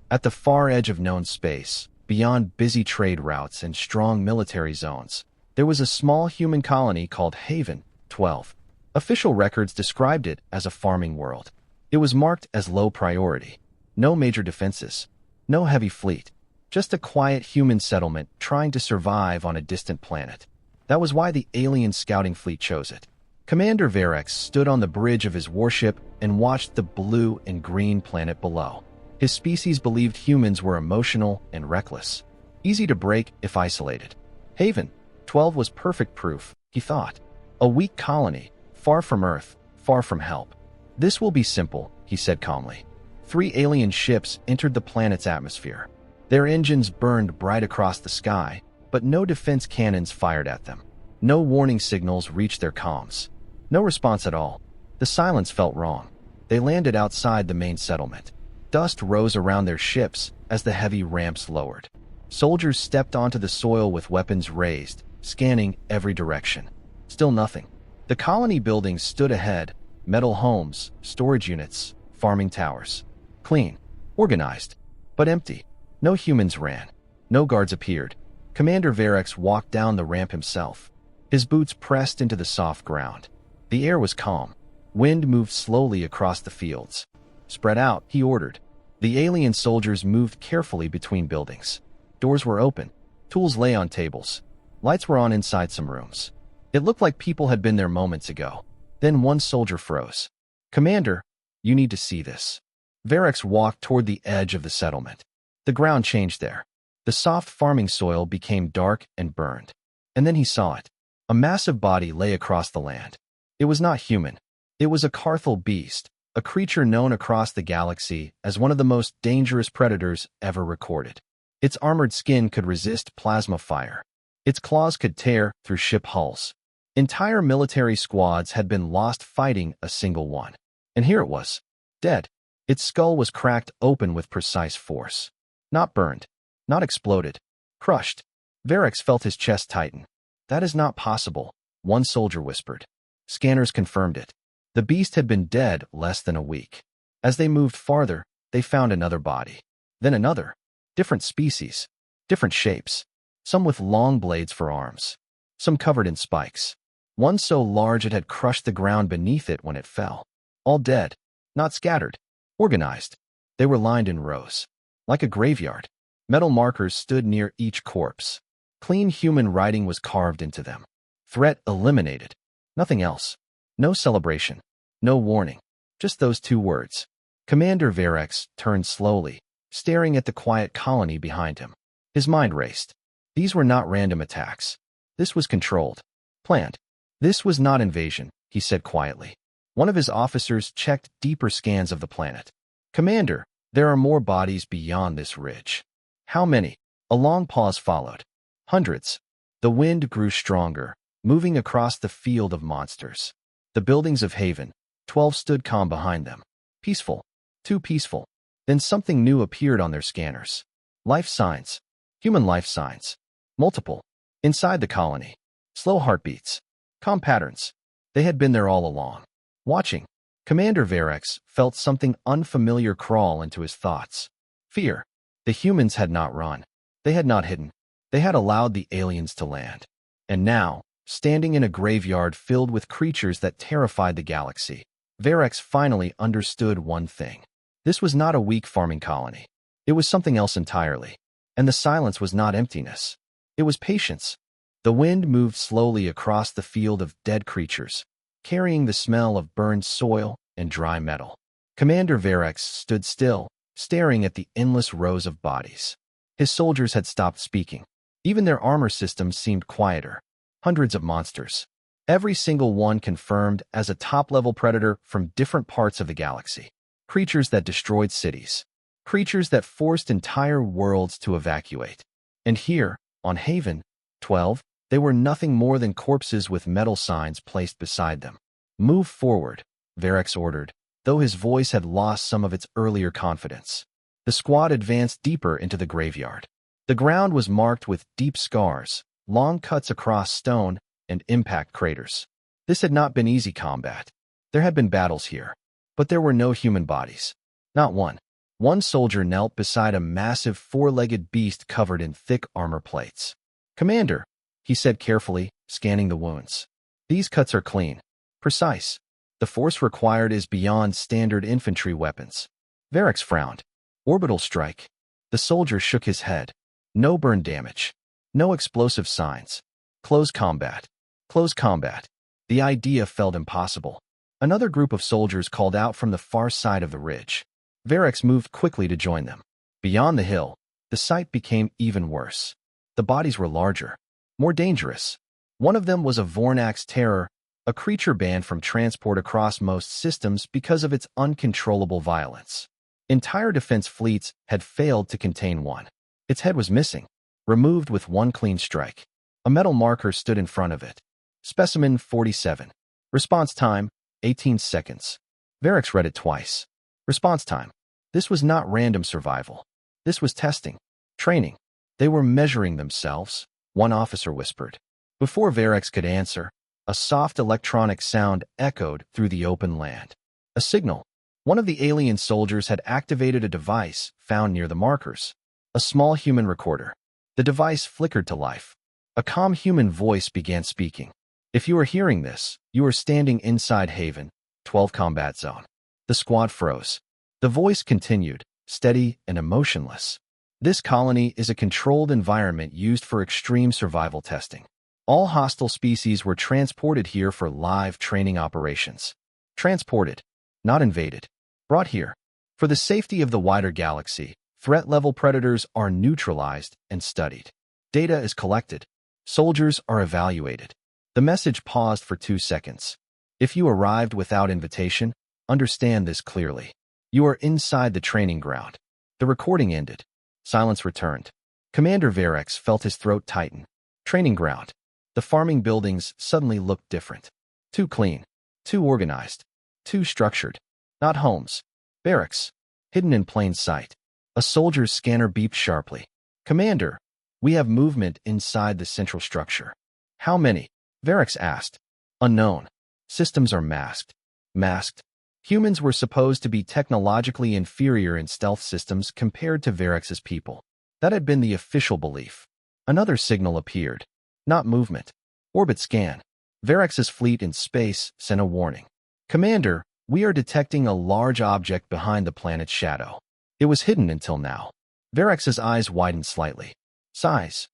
At the far edge of known space, beyond busy trade routes and strong military zones, there was a small human colony called Haven 12. Official records described it as a farming world. It was marked as low priority. No major defenses. No heavy fleet. Just a quiet human settlement trying to survive on a distant planet. That was why the alien scouting fleet chose it. Commander Varex stood on the bridge of his warship and watched the blue and green planet below. His species believed humans were emotional and reckless, easy to break if isolated. Haven 12 was perfect proof, he thought. A weak colony, far from Earth, far from help. This will be simple, he said calmly. 3 alien ships entered the planet's atmosphere. Their engines burned bright across the sky, but no defense cannons fired at them. No warning signals reached their comms. No response at all. The silence felt wrong. They landed outside the main settlement. Dust rose around their ships as the heavy ramps lowered. Soldiers stepped onto the soil with weapons raised, scanning every direction. Still nothing. The colony buildings stood ahead, metal homes, storage units, farming towers. Clean, organized, but empty. No humans ran. No guards appeared. Commander Varex walked down the ramp himself. His boots pressed into the soft ground. The air was calm. Wind moved slowly across the fields. Spread out, he ordered. The alien soldiers moved carefully between buildings. Doors were open. Tools lay on tables. Lights were on inside some rooms. It looked like people had been there moments ago. Then one soldier froze. "Commander, you need to see this." Varex walked toward the edge of the settlement. The ground changed there. The soft farming soil became dark and burned. And then he saw it. A massive body lay across the land. It was not human. It was a Carthal beast, a creature known across the galaxy as one of the most dangerous predators ever recorded. Its armored skin could resist plasma fire. Its claws could tear through ship hulls. Entire military squads had been lost fighting a single one. And here it was, dead. Its skull was cracked open with precise force. Not burned. Not exploded. Crushed. Varex felt his chest tighten. "That is not possible," one soldier whispered. Scanners confirmed it. The beast had been dead less than a week. As they moved farther, they found another body. Then another. Different species. Different shapes. Some with long blades for arms. Some covered in spikes. One so large it had crushed the ground beneath it when it fell. All dead. Not scattered. Organized. They were lined in rows. Like a graveyard. Metal markers stood near each corpse. Clean human writing was carved into them. Threat eliminated. Nothing else. No celebration. No warning. Just those 2 words. Commander Varex turned slowly, staring at the quiet colony behind him. His mind raced. These were not random attacks. This was controlled. Planned. This was not invasion, he said quietly. One of his officers checked deeper scans of the planet. "Commander, there are more bodies beyond this ridge." "How many?" A long pause followed. "Hundreds." The wind grew stronger, moving across the field of monsters. The buildings of Haven 12 stood calm behind them. Peaceful. Too peaceful. Then something new appeared on their scanners. Life signs. Human life signs. Multiple. Inside the colony. Slow heartbeats. Calm patterns. They had been there all along. Watching. Commander Varex felt something unfamiliar crawl into his thoughts. Fear. The humans had not run. They had not hidden. They had allowed the aliens to land. And now, standing in a graveyard filled with creatures that terrified the galaxy, Varex finally understood one thing. This was not a weak farming colony. It was something else entirely. And the silence was not emptiness. It was patience. The wind moved slowly across the field of dead creatures, carrying the smell of burned soil and dry metal. Commander Varex stood still, staring at the endless rows of bodies. His soldiers had stopped speaking. Even their armor systems seemed quieter. Hundreds of monsters. Every single one confirmed as a top-level predator from different parts of the galaxy. Creatures that destroyed cities. Creatures that forced entire worlds to evacuate. And here, on Haven 12, they were nothing more than corpses with metal signs placed beside them. "Move forward," Varex ordered, though his voice had lost some of its earlier confidence. The squad advanced deeper into the graveyard. The ground was marked with deep scars, long cuts across stone, and impact craters. This had not been easy combat. There had been battles here, but there were no human bodies. Not one. One soldier knelt beside a massive four-legged beast covered in thick armor plates. "Commander," he said carefully, scanning the wounds. "These cuts are clean, precise. The force required is beyond standard infantry weapons." Varix frowned. "Orbital strike." The soldier shook his head. "No burn damage. No explosive signs. Close combat. Close combat." The idea felt impossible. Another group of soldiers called out from the far side of the ridge. Varix moved quickly to join them. Beyond the hill, the sight became even worse. The bodies were larger, more dangerous. One of them was a Vornax terror, a creature banned from transport across most systems because of its uncontrollable violence. Entire defense fleets had failed to contain one. Its head was missing, removed with one clean strike. A metal marker stood in front of it. Specimen 47. Response time, 18 seconds. Varix read it twice. Response time. This was not random survival. This was testing. Training. They were measuring themselves, one officer whispered. Before Varix could answer, a soft electronic sound echoed through the open land. A signal. One of the alien soldiers had activated a device found near the markers. A small human recorder. The device flickered to life. A calm human voice began speaking. "If you are hearing this, you are standing inside Haven, 12 combat zone." The squad froze. The voice continued, steady and emotionless. "This colony is a controlled environment used for extreme survival testing. All hostile species were transported here for live training operations. Transported, not invaded. Brought here. For the safety of the wider galaxy, threat-level predators are neutralized and studied. Data is collected. Soldiers are evaluated." The message paused for 2 seconds. "If you arrived without invitation, understand this clearly. You are inside the training ground." The recording ended. Silence returned. Commander Varix felt his throat tighten. Training ground. The farming buildings suddenly looked different. Too clean. Too organized. Too structured. Not homes. Barracks. Hidden in plain sight. A soldier's scanner beeped sharply. "Commander, we have movement inside the central structure." "How many?" Varix asked. "Unknown. Systems are masked." Masked? Humans were supposed to be technologically inferior in stealth systems compared to Varix's people. That had been the official belief. Another signal appeared. Not movement. Orbit scan. Varix's fleet in space sent a warning. "Commander, we are detecting a large object behind the planet's shadow." It was hidden until now. Varix's eyes widened slightly. "Size?"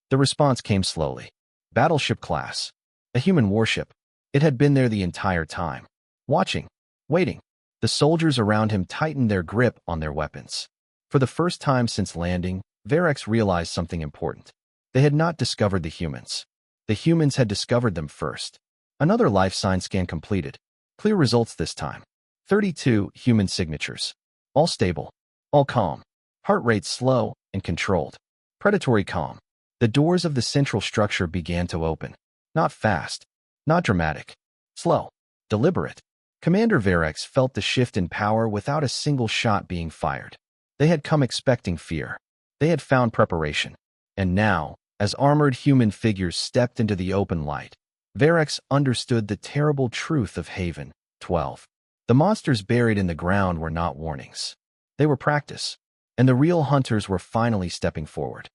The response came slowly. "Battleship class. A human warship." It had been there the entire time. Watching. Waiting. The soldiers around him tightened their grip on their weapons. For the first time since landing, Varix realized something important. They had not discovered the humans. The humans had discovered them first. Another life sign scan completed. Clear results this time. 32 human signatures. All stable. All calm. Heart rate slow and controlled. Predatory calm. The doors of the central structure began to open. Not fast. Not dramatic. Slow. Deliberate. Commander Varix felt the shift in power without a single shot being fired. They had come expecting fear. They had found preparation. And now, as armored human figures stepped into the open light, Varix understood the terrible truth of Haven, 12. The monsters buried in the ground were not warnings. They were practice. And the real hunters were finally stepping forward.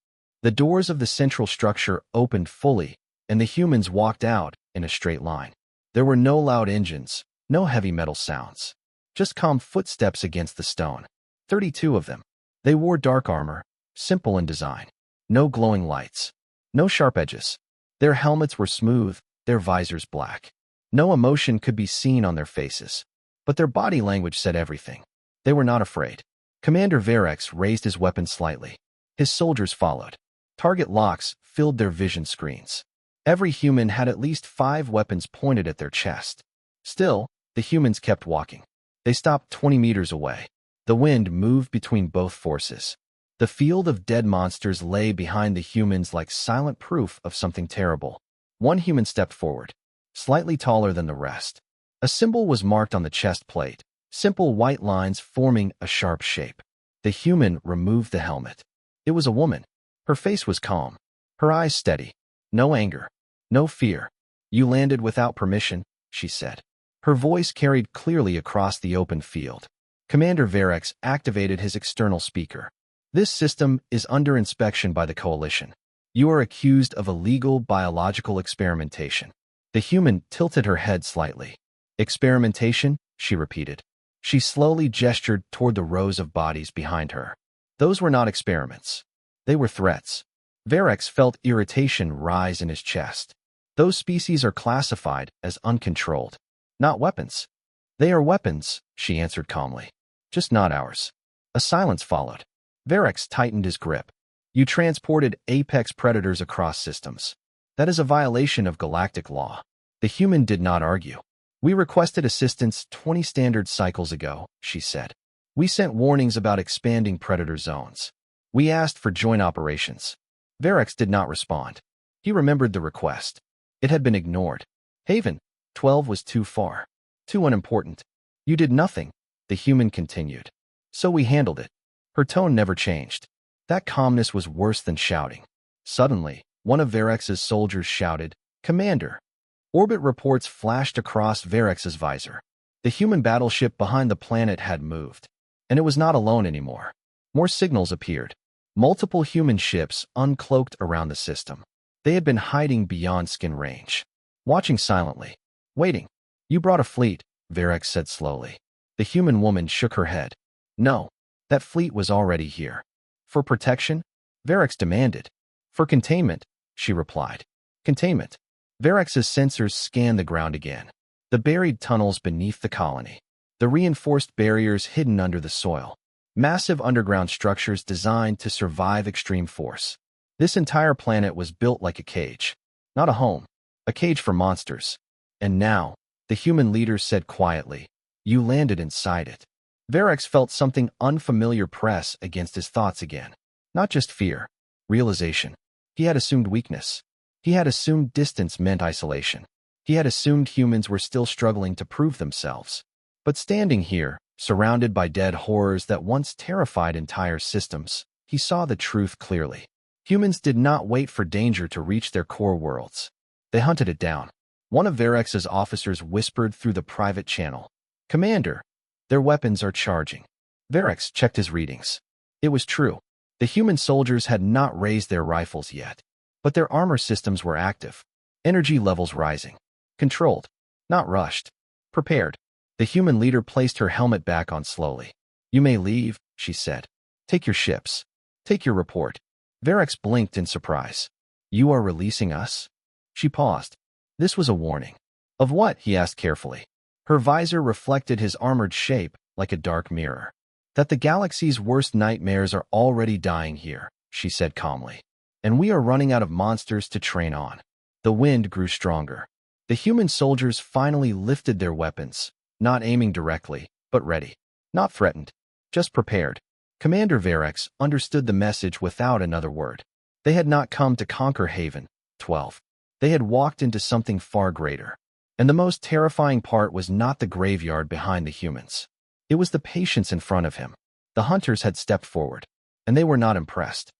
The doors of the central structure opened fully, and the humans walked out in a straight line. There were no loud engines, no heavy metal sounds. Just calm footsteps against the stone. 32 of them. They wore dark armor, simple in design. No glowing lights. No sharp edges. Their helmets were smooth, their visors black. No emotion could be seen on their faces. But their body language said everything. They were not afraid. Commander Varix raised his weapon slightly. His soldiers followed. Target locks filled their vision screens. Every human had at least 5 weapons pointed at their chest. Still, the humans kept walking. They stopped 20 meters away. The wind moved between both forces. The field of dead monsters lay behind the humans like silent proof of something terrible. One human stepped forward, slightly taller than the rest. A symbol was marked on the chest plate, simple white lines forming a sharp shape. The human removed the helmet. It was a woman. Her face was calm, her eyes steady. No anger, no fear. "You landed without permission," she said. Her voice carried clearly across the open field. Commander Varex activated his external speaker. This system is under inspection by the Coalition. You are accused of illegal biological experimentation. The human tilted her head slightly. Experimentation? She repeated. She slowly gestured toward the rows of bodies behind her. Those were not experiments. They were threats. Varex felt irritation rise in his chest. Those species are classified as uncontrolled, not weapons. They are weapons, she answered calmly. Just not ours. A silence followed. Varex tightened his grip. You transported apex predators across systems. That is a violation of galactic law. The human did not argue. We requested assistance 20 standard cycles ago, she said. We sent warnings about expanding predator zones. We asked for joint operations. Varex did not respond. He remembered the request. It had been ignored. Haven 12 was too far. Too unimportant. You did nothing, the human continued. So we handled it. Her tone never changed. That calmness was worse than shouting. Suddenly, one of Varex's soldiers shouted, Commander! Orbit reports flashed across Varex's visor. The human battleship behind the planet had moved. And it was not alone anymore. More signals appeared. Multiple human ships uncloaked around the system. They had been hiding beyond skin range. Watching silently. Waiting. You brought a fleet, Varex said slowly. The human woman shook her head. No, that fleet was already here. For protection? Varex demanded. For containment, she replied. Containment. Varex's sensors scanned the ground again. The buried tunnels beneath the colony. The reinforced barriers hidden under the soil. Massive underground structures designed to survive extreme force. This entire planet was built like a cage. Not a home. A cage for monsters. And now, the human leader said quietly, you landed inside it. Varex felt something unfamiliar press against his thoughts again. Not just fear. Realization. He had assumed weakness. He had assumed distance meant isolation. He had assumed humans were still struggling to prove themselves. But standing here, surrounded by dead horrors that once terrified entire systems, he saw the truth clearly. Humans did not wait for danger to reach their core worlds. They hunted it down. One of Varex's officers whispered through the private channel. Commander, their weapons are charging. Varex checked his readings. It was true. The human soldiers had not raised their rifles yet. But their armor systems were active. Energy levels rising. Controlled. Not rushed. Prepared. The human leader placed her helmet back on slowly. You may leave, she said. Take your ships. Take your report. Varex blinked in surprise. You are releasing us? She paused. This was a warning. Of what? He asked carefully. Her visor reflected his armored shape like a dark mirror. That the galaxy's worst nightmares are already dying here, she said calmly. And we are running out of monsters to train on. The wind grew stronger. The human soldiers finally lifted their weapons, not aiming directly, but ready. Not threatened, just prepared. Commander Varex understood the message without another word. They had not come to conquer Haven 12. They had walked into something far greater. And the most terrifying part was not the graveyard behind the humans. It was the patience in front of him. The hunters had stepped forward, and they were not impressed.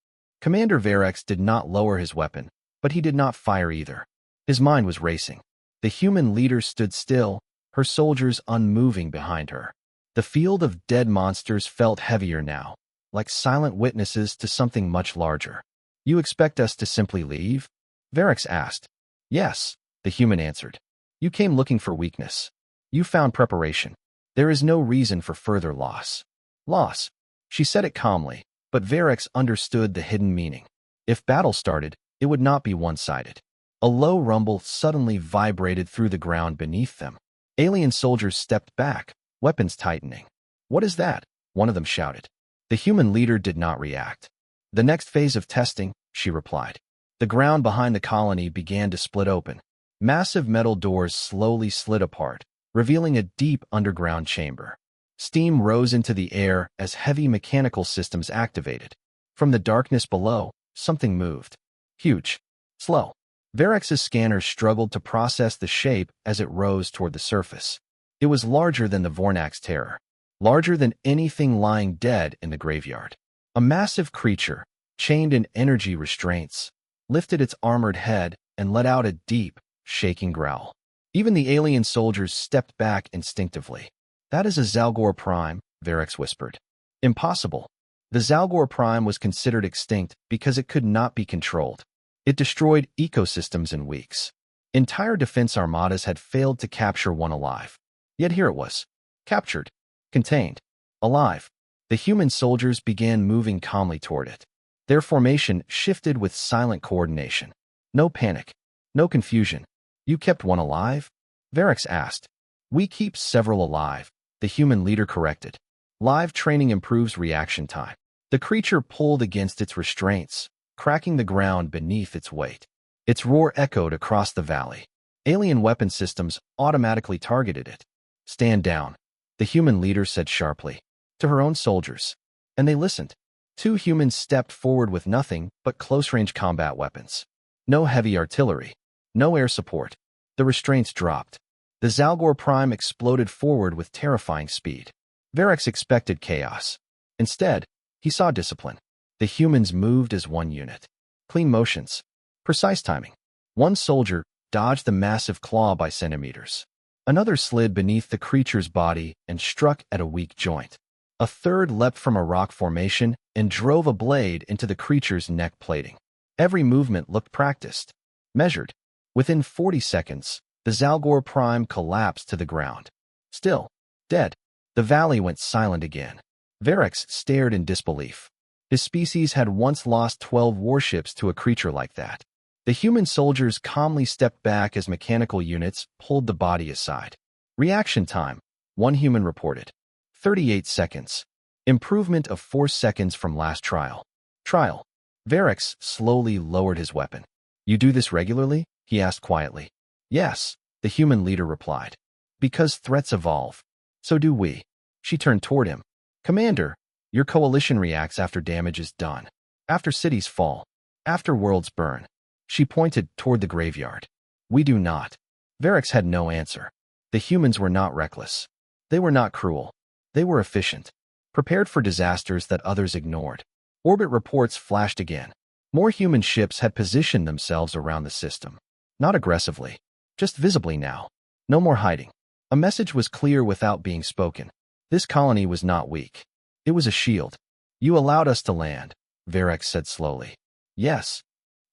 Commander Varex did not lower his weapon, but he did not fire either. His mind was racing. The human leader stood still, her soldiers unmoving behind her. The field of dead monsters felt heavier now, like silent witnesses to something much larger. You expect us to simply leave? Varex asked. Yes, the human answered. You came looking for weakness. You found preparation. There is no reason for further loss. Loss. She said it calmly, but Varex understood the hidden meaning. If battle started, it would not be one-sided. A low rumble suddenly vibrated through the ground beneath them. Alien soldiers stepped back, weapons tightening. What is that? One of them shouted. The human leader did not react. The next phase of testing, she replied. The ground behind the colony began to split open. Massive metal doors slowly slid apart, revealing a deep underground chamber. Steam rose into the air as heavy mechanical systems activated. From the darkness below, something moved. Huge. Slow. Varex's scanners struggled to process the shape as it rose toward the surface. It was larger than the Vornax terror. Larger than anything lying dead in the graveyard. A massive creature, chained in energy restraints, lifted its armored head and let out a deep, shaking growl. Even the alien soldiers stepped back instinctively. That is a Zalgor Prime, Varix whispered. Impossible. The Zalgor Prime was considered extinct because it could not be controlled. It destroyed ecosystems in weeks. Entire defense armadas had failed to capture one alive. Yet here it was. Captured. Contained. Alive. The human soldiers began moving calmly toward it. Their formation shifted with silent coordination. No panic. No confusion. You kept one alive? Varix asked. We keep several alive, the human leader corrected. Live training improves reaction time. The creature pulled against its restraints, cracking the ground beneath its weight. Its roar echoed across the valley. Alien weapon systems automatically targeted it. Stand down, the human leader said sharply, to her own soldiers. And they listened. 2 humans stepped forward with nothing but close-range combat weapons. No heavy artillery. No air support. The restraints dropped. The Zalgor Prime exploded forward with terrifying speed. Varix expected chaos. Instead, he saw discipline. The humans moved as one unit. Clean motions. Precise timing. One soldier dodged the massive claw by centimeters. Another slid beneath the creature's body and struck at a weak joint. A third leapt from a rock formation and drove a blade into the creature's neck plating. Every movement looked practiced. Measured. Within 40 seconds, the Zalgor Prime collapsed to the ground. Still. Dead. The valley went silent again. Varix stared in disbelief. His species had once lost 12 warships to a creature like that. The human soldiers calmly stepped back as mechanical units pulled the body aside. Reaction time, one human reported. 38 seconds. Improvement of 4 seconds from last trial. Trial. Varix slowly lowered his weapon. You do this regularly? He asked quietly. Yes, the human leader replied. Because threats evolve. So do we. She turned toward him. Commander, your coalition reacts after damage is done. After cities fall. After worlds burn. She pointed toward the graveyard. We do not. Varix had no answer. The humans were not reckless. They were not cruel. They were efficient. Prepared for disasters that others ignored. Orbit reports flashed again. More human ships had positioned themselves around the system. Not aggressively. Just visibly now. No more hiding. A message was clear without being spoken. This colony was not weak. It was a shield. You allowed us to land, Varix said slowly. Yes.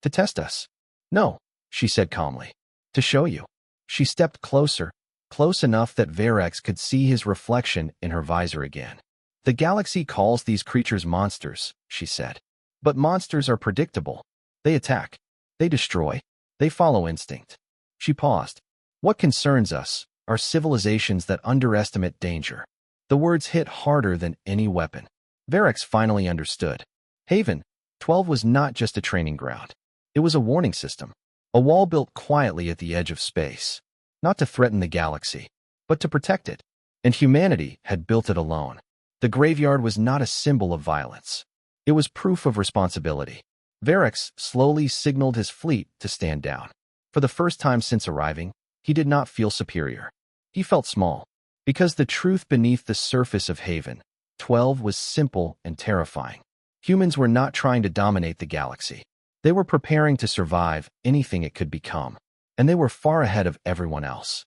To test us. No, she said calmly. To show you. She stepped closer, close enough that Varix could see his reflection in her visor again. The galaxy calls these creatures monsters, she said. But monsters are predictable. They attack. They destroy. They follow instinct. She paused. What concerns us are civilizations that underestimate danger. The words hit harder than any weapon. Varix finally understood. Haven 12 was not just a training ground. It was a warning system. A wall built quietly at the edge of space. Not to threaten the galaxy, but to protect it. And humanity had built it alone. The graveyard was not a symbol of violence. It was proof of responsibility. Varix slowly signaled his fleet to stand down. For the first time since arriving, he did not feel superior. He felt small. Because the truth beneath the surface of Haven 12 was simple and terrifying. Humans were not trying to dominate the galaxy. They were preparing to survive anything it could become. And they were far ahead of everyone else.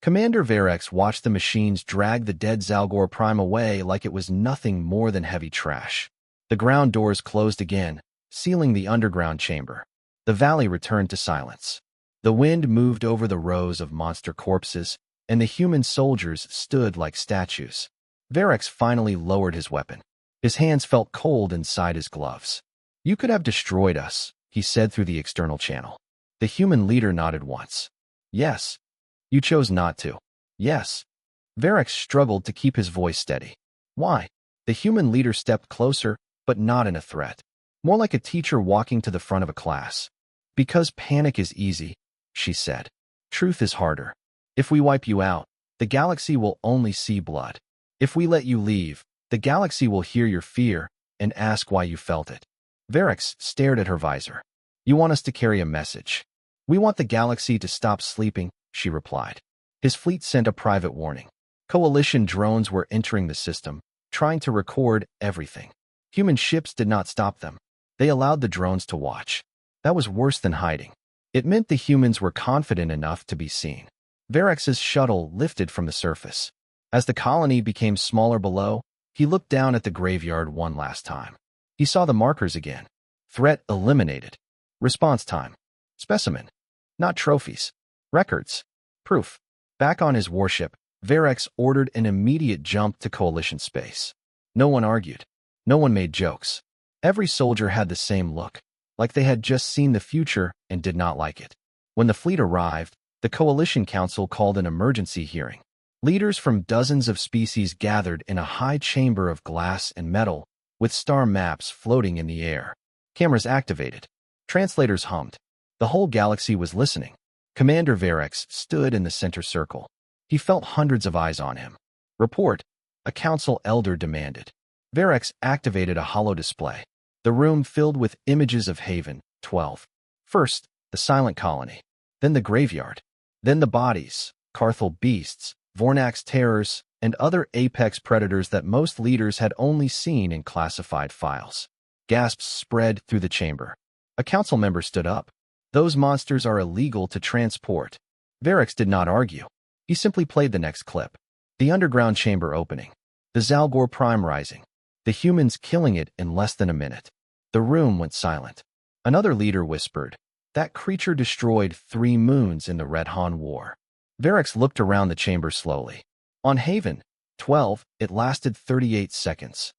Commander Varix watched the machines drag the dead Zalgor Prime away like it was nothing more than heavy trash. The ground doors closed again, sealing the underground chamber. The valley returned to silence. The wind moved over the rows of monster corpses, and the human soldiers stood like statues. Varix finally lowered his weapon. His hands felt cold inside his gloves. You could have destroyed us, he said through the external channel. The human leader nodded once. Yes. You chose not to. Yes. Varix struggled to keep his voice steady. Why? The human leader stepped closer, but not in a threat. More like a teacher walking to the front of a class. Because panic is easy, she said. Truth is harder. If we wipe you out, the galaxy will only see blood. If we let you leave, the galaxy will hear your fear and ask why you felt it. Varix stared at her visor. You want us to carry a message. We want the galaxy to stop sleeping, she replied. His fleet sent a private warning. Coalition drones were entering the system, trying to record everything. Human ships did not stop them. They allowed the drones to watch. That was worse than hiding. It meant the humans were confident enough to be seen. Varix's shuttle lifted from the surface. As the colony became smaller below, He looked down at the graveyard one last time. He saw the markers again. Threat eliminated. Response time. Specimen. Not trophies. Records. Proof. Back on his warship, Varex ordered an immediate jump to Coalition space. No one argued. No one made jokes. Every soldier had the same look, like they had just seen the future and did not like it. When the fleet arrived, the Coalition Council called an emergency hearing. Leaders from dozens of species gathered in a high chamber of glass and metal, with star maps floating in the air. Cameras activated. Translators hummed. The whole galaxy was listening. Commander Varex stood in the center circle. He felt hundreds of eyes on him. Report, a council elder demanded. Varex activated a holo display. The room filled with images of Haven, 12. First, the silent colony. Then the graveyard. Then the bodies, Carthel beasts, Vornax terrors, and other apex predators that most leaders had only seen in classified files. Gasps spread through the chamber. A council member stood up. Those monsters are illegal to transport. Varex did not argue. He simply played the next clip. The underground chamber opening. The Zalgor Prime rising. The humans killing it in less than a minute. The room went silent. Another leader whispered, "That creature destroyed 3 moons in the Red Han War." Varex looked around the chamber slowly. On Haven, 12, it lasted 38 seconds.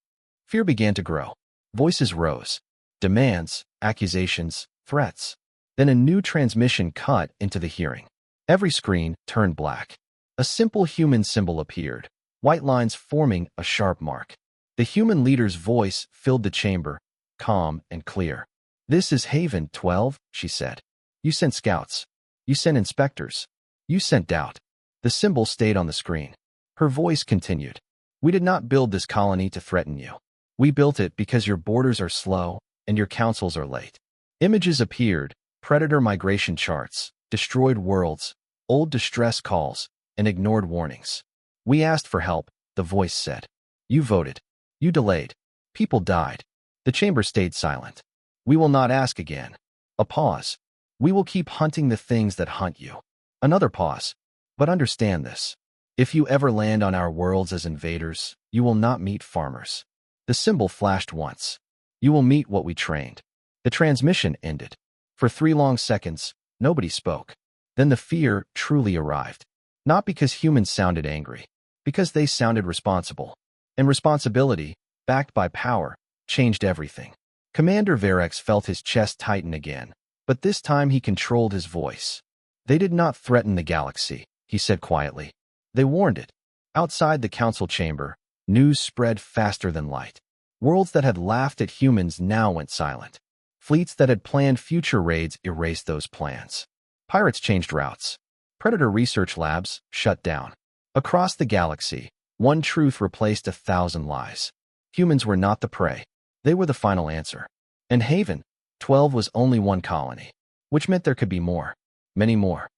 Fear began to grow. Voices rose. Demands, accusations, threats. Then a new transmission cut into the hearing. Every screen turned black. A simple human symbol appeared, white lines forming a sharp mark. The human leader's voice filled the chamber, calm and clear. "This is Haven, 12, she said. "You sent scouts. You sent inspectors. You sent doubt." The symbol stayed on the screen. Her voice continued. "We did not build this colony to threaten you. We built it because your borders are slow and your councils are late." Images appeared, predator migration charts, destroyed worlds, old distress calls, and ignored warnings. "We asked for help," the voice said. "You voted. You delayed. People died." The chamber stayed silent. "We will not ask again." A pause. "We will keep hunting the things that hunt you." Another pause. "But understand this. If you ever land on our worlds as invaders, you will not meet farmers." The symbol flashed once. "You will meet what we trained." The transmission ended. For 3 long seconds, nobody spoke. Then the fear truly arrived. Not because humans sounded angry, because they sounded responsible. And responsibility, backed by power, changed everything. Commander Varex felt his chest tighten again, but this time he controlled his voice. "They did not threaten the galaxy," he said quietly. "They warned it." Outside the council chamber, news spread faster than light. Worlds that had laughed at humans now went silent. Fleets that had planned future raids erased those plans. Pirates changed routes. Predator research labs shut down. Across the galaxy, one truth replaced 1,000 lies. Humans were not the prey. They were the final answer. And Haven, 12 was only one colony, which meant there could be more. Many more.